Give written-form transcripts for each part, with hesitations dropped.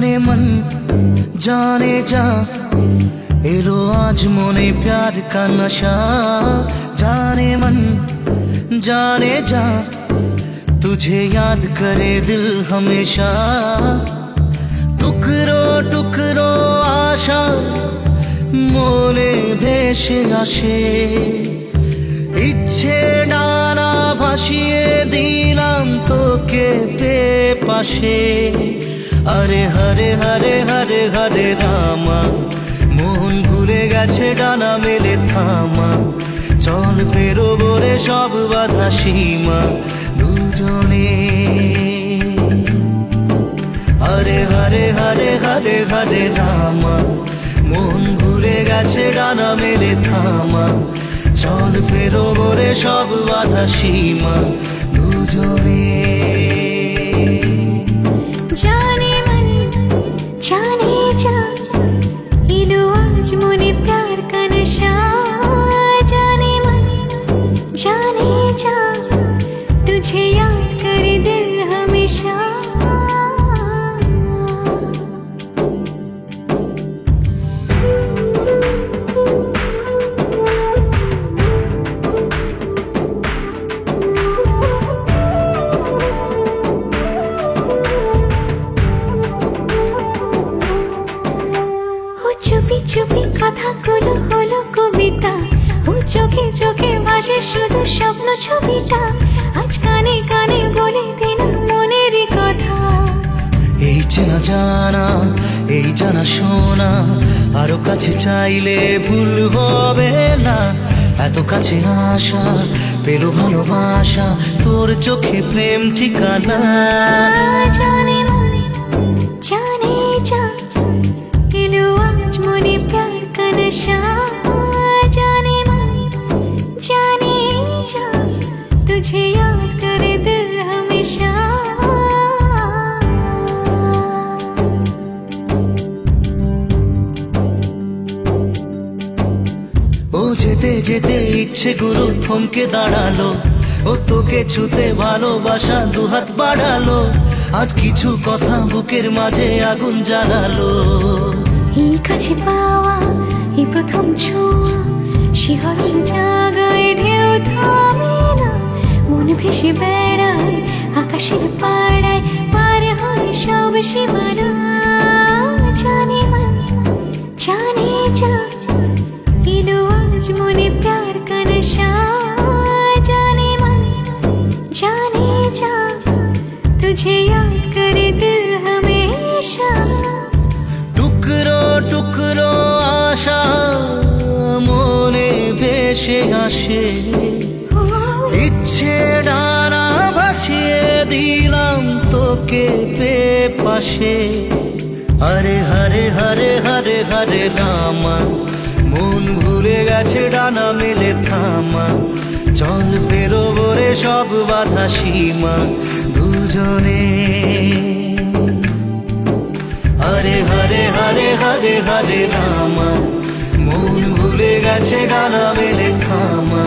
जाने मन जाने जा एलो आज मोने प्यार का नशा। जाने मन जाने जा तुझे याद करे दिल हमेशा। टुकरो टुकरो आशा मोने भेसे आशे इच्छे डाना भासिए दिलाम तोके पे पाशे। अरे हरे हरे हरे हरे रामा মন ভুলে গেছে ডানা মেলে থামা। চল পেরোবো রে সব বাধা সীমা দুজনে। হরে হরে হরে হরে হরে রামা মন ভুলে গেছে ডানা মেলে থামা। চল পেরোবো রে সব বাধা সীমা দুজনে। जाने मन जाने जा इलो आज मोने प्यार का नशा। जाने मन जाने जा तुझे याद करे दिल हमेशा। চুপি চুপি কথাগুলো হলো কবিতা। ও চোখে চোখে ভাসে শুধু স্বপ্ন ছবিটা। আজ কানে কানে বলে দিলাম মনের কথা। এই চেনা জানা এই জানা শোনা আরো কাছে চাইলে ভুল হবে না। এত কাছে আসা পেলো ভালোবাসা তোর চোখে প্রেম ঠিকানা। জানে मन जाने जा इलो आज मोने प्यार का नशा। जाने मन जाने जा तुझे याद करे दिल हमेशा। ও যেতে যেতে ইচ্ছে গুলো থমকে দাঁড়ালো। ও তোকে ছুতে ভালোবাসা দুহাত বাড়ালো। আজ কিছু কথা বুকের মাঝে আগুন জ্বালালো। এই কাছে পাওয়া এই প্রথম ছোঁয়া শিহরণ জাগায় ঢেউ থামে না। মন ভেসে বেড়ায় আকাশের পাড়ায় পার হয় সব সীমানা। জানে मन जाने जा इलो आज मोने प्यार का नशा। जाने मन जाने जा तुझे याद करे दिल हमेशा। টুকরো টুকরো আশা মনে ভেসে আসে ইচ্ছে ডানা ভাসিয়ে দিলাম তোকে পে পাশে। হরে হরে হরে হরে হরে রামা মন ভুলে গেছে ডানা মেলে থামা। চল পেরোবো রে সব বাধা সীমা দুজনে। হরে হরে হরে হরে হরে রামা মন ভুলে গেছে ডানা মেলে থামা।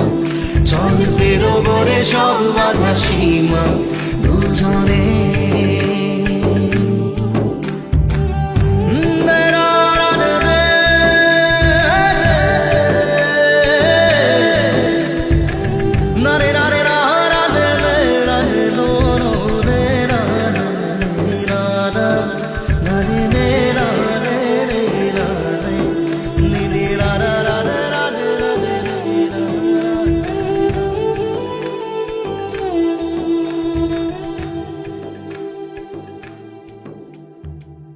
চল পেরোবো রে সব বাধা সীমা দুজনে।